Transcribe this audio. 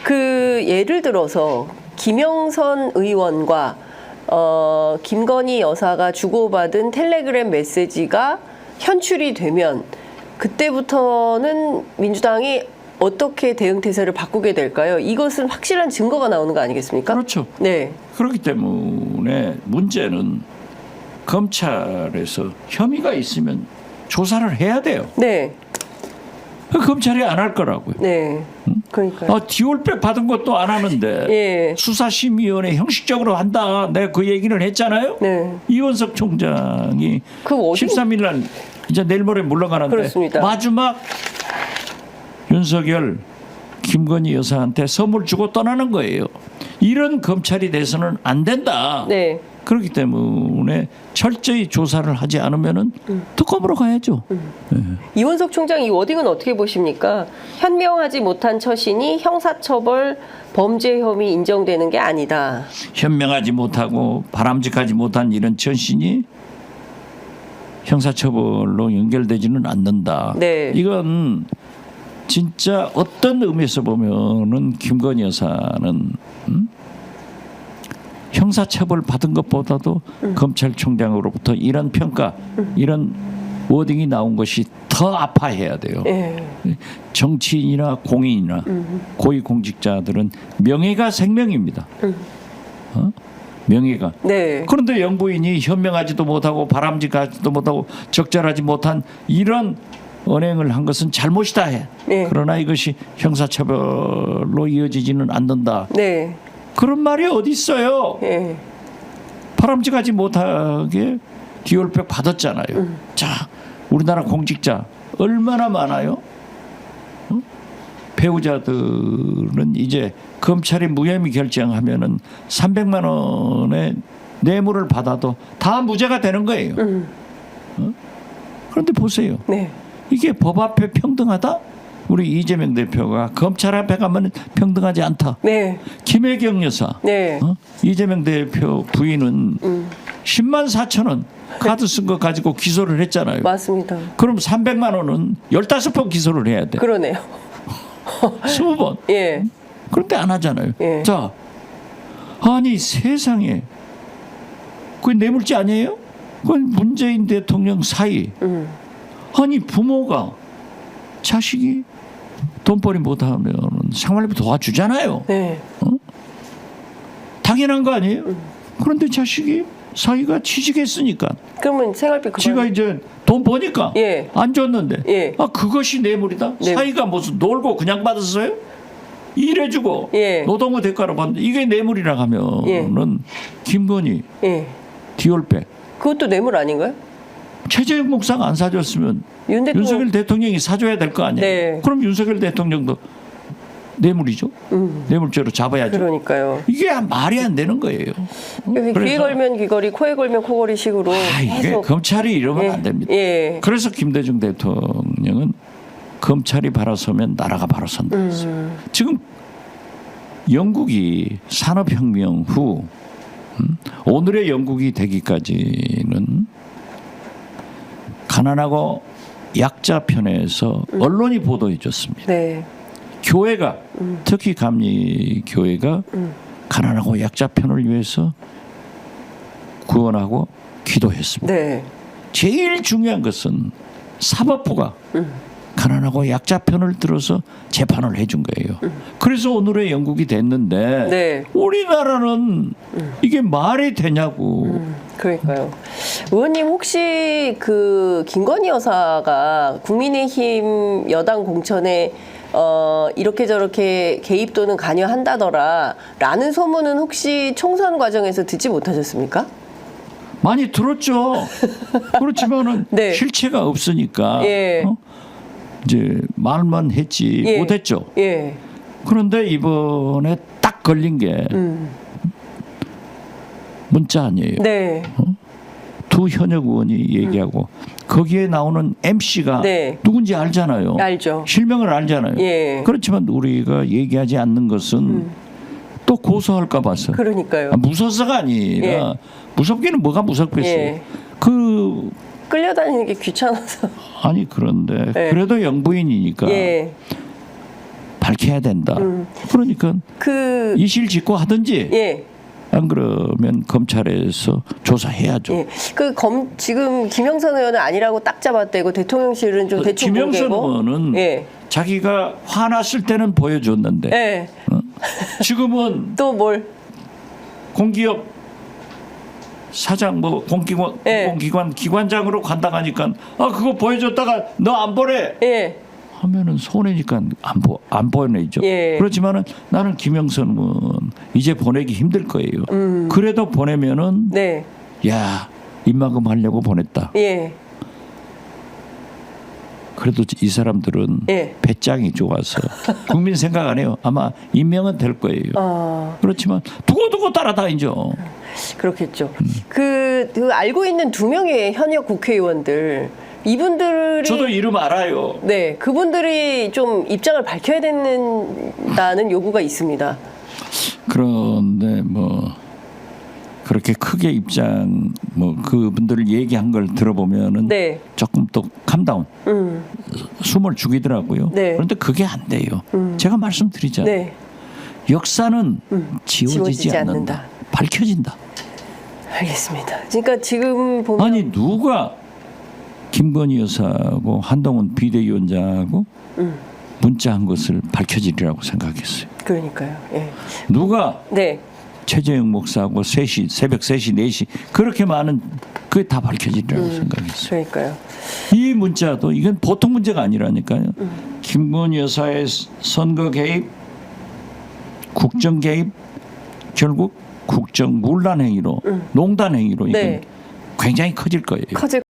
그 예를 들어서 김영선 의원과 김건희 여사가 주고받은 텔레그램 메시지가 현출이 되면 그때부터는 민주당이 어떻게 대응 태세를 바꾸게 될까요? 이것은 확실한 증거가 나오는 거 아니겠습니까? 그렇죠. 네. 그렇기 때문에 문제는 검찰에서 혐의가 있으면 조사를 해야 돼요. 네. 검찰이 안 할 거라고요. 네. 그러니까요. 디올백 받은 것도 안 하는데 예. 수사심의위원회 형식적으로 한다. 내가 그 얘기를 했잖아요. 네. 이원석 총장이 그 어디? 13일 날 이제 내일 모레 물러가는데 그렇습니다. 마지막 윤석열 김건희 여사한테 선물 주고 떠나는 거예요. 이런 검찰이 돼서는 안 된다. 네. 그렇기 때문에 철저히 조사를 하지 않으면은 특검으로 가야죠. 네. 이원석 총장 이 워딩은 어떻게 보십니까? 현명하지 못한 처신이 형사처벌 범죄 혐의 인정되는 게 아니다. 현명하지 못하고 바람직하지 못한 이런 처신이 형사처벌로 연결되지는 않는다. 네. 이건 진짜 어떤 의미에서 보면은 김건희 여사는 형사처벌 받은 것보다도 검찰총장으로부터 이런 평가, 이런 워딩이 나온 것이 더 아파해야 돼요. 예. 정치인이나 공인이나 고위공직자들은 명예가 생명입니다. 명예가. 네. 그런데 영부인이 현명하지도 못하고 바람직하지도 못하고 적절하지 못한 이런 언행을 한 것은 잘못이다 해. 네. 그러나 이것이 형사처벌로 이어지지는 않는다. 네. 그런 말이 어디 있어요? 예. 바람직하지 못하게 디올백 받았잖아요. 자, 우리나라 공직자 얼마나 많아요? 배우자들은 이제 검찰이 무혐의 결정하면은 300만 원의 뇌물을 받아도 다 무죄가 되는 거예요. 그런데 보세요. 네. 이게 법 앞에 평등하다? 우리 이재명 대표가 검찰 앞에 가면 평등하지 않다. 네. 김혜경 여사, 네. 이재명 대표 부인은 10만 4천 원 카드 쓴 거 가지고 기소를 했잖아요. 맞습니다. 그럼 300만 원은 15번 기소를 해야 돼. 그러네요. 20번. 예. 그런데 안 하잖아요. 예. 자, 아니 세상에 그게 뇌물죄 아니에요? 그건 문재인 대통령 사이. 아니 부모가 자식이 돈벌이 못하면 생활비 도와주잖아요. 네. 당연한 거 아니에요? 그런데 자식이 사이가 취직했으니까 그러면 생활비 지가 이제 돈 버니까 예. 안 줬는데 예. 그것이 뇌물이다? 네. 사이가 무슨 놀고 그냥 받았어요? 일해주고 예. 노동의 대가로 받는데 이게 뇌물이라 하면은 김건희 예. 디올백 그것도 뇌물 아닌가요? 최재형 목사가 안 사줬으면 윤 대통령. 윤석열 대통령이 사줘야 될 거 아니에요? 네. 그럼 윤석열 대통령도 뇌물이죠? 뇌물죄로 잡아야죠. 그러니까요. 이게 말이 안 되는 거예요. 귀에 그래서 걸면 귀걸이, 코에 걸면 코걸이 식으로 이게 계속. 검찰이 이러면 예. 안 됩니다. 예. 그래서 김대중 대통령은 검찰이 바로 서면 나라가 바로 선다 했어요. 지금 영국이 산업혁명 후 오늘의 영국이 되기까지는 가난하고 약자 편에서 언론이 보도해 줬습니다. 네. 교회가 특히 감리교회가 가난하고 약자 편을 위해서 구원하고 기도했습니다. 네. 제일 중요한 것은 사법부가 가난하고 약자 편을 들어서 재판을 해준 거예요. 그래서 오늘의 영국이 됐는데 네. 우리나라는 이게 말이 되냐고. 그러니까요. 의원님 혹시 그 김건희 여사가 국민의힘 여당 공천에 이렇게 저렇게 개입 또는 관여한다더라라는 소문은 혹시 총선 과정에서 듣지 못하셨습니까? 많이 들었죠. 그렇지만은 네. 실체가 없으니까 예. 이제 말만 했지 예. 못했죠. 예. 그런데 이번에 딱 걸린 게 문자 아니에요. 네. 두 현역 의원이 얘기하고 거기에 나오는 MC가 네. 누군지 알잖아요. 알죠. 실명을 알잖아요. 예. 그렇지만 우리가 얘기하지 않는 것은 또 고소할까 봐서. 그러니까요. 무서워서가 아니라 예. 무섭기는 뭐가 무섭겠어요. 예. 그 끌려다니는 게 귀찮아서. 아니 그런데 예. 그래도 영부인이니까 예. 밝혀야 된다. 그러니까 그 이실직고 하든지 예. 안 그러면 검찰에서 조사해야죠. 예. 지금 김영선 의원은 아니라고 딱 잡아떼고 대통령실은 좀 대충 김영선 공개고. 의원은 예. 자기가 화났을 때는 보여줬는데 예. 지금은 또 뭘? 공기업 사장 뭐 예. 공공기관 기관장으로 간다하니까 그거 보여줬다가 너 안 보내 예. 하면은 손해니까 안 보내죠. 예. 그렇지만은 나는 김영선은 이제 보내기 힘들 거예요. 그래도 보내면은 네. 야 입막음 하려고 보냈다. 예. 그래도 이 사람들은 예. 배짱이 좋아서 국민 생각 안 해요. 아마 임명은 될 거예요. 그렇지만 두고두고 따라다니죠. 그렇겠죠. 그 알고 있는 2명의 현역 국회의원들 이분들이 저도 이름 알아요. 네, 그분들이 좀 입장을 밝혀야 된다는 요구가 있습니다. 그런데 뭐 그렇게 크게 입장 뭐 그분들 얘기한 걸 들어보면은 네. 조금 또 캄다운 숨을 죽이더라고요. 네. 그런데 그게 안 돼요. 제가 말씀드리잖아요. 네. 역사는 지워지지 않는다. 밝혀진다. 알겠습니다. 그러니까 지금 보면 아니 누가 김건희 여사하고 한동훈 비대위원장하고 문자한 것을 밝혀지리라고 생각했어요. 그러니까요. 예. 누가 네. 최재형 목사하고 새벽 3시, 4시 그렇게 많은 그게 다 밝혀지리라고 생각했어요. 그러니까요. 이 문자도 이건 보통 문제가 아니라니까요. 김건희 여사의 선거 개입, 국정 개입, 결국 국정 문란 행위로, 농단 행위로 이건 네. 굉장히 커질 거예요. 커질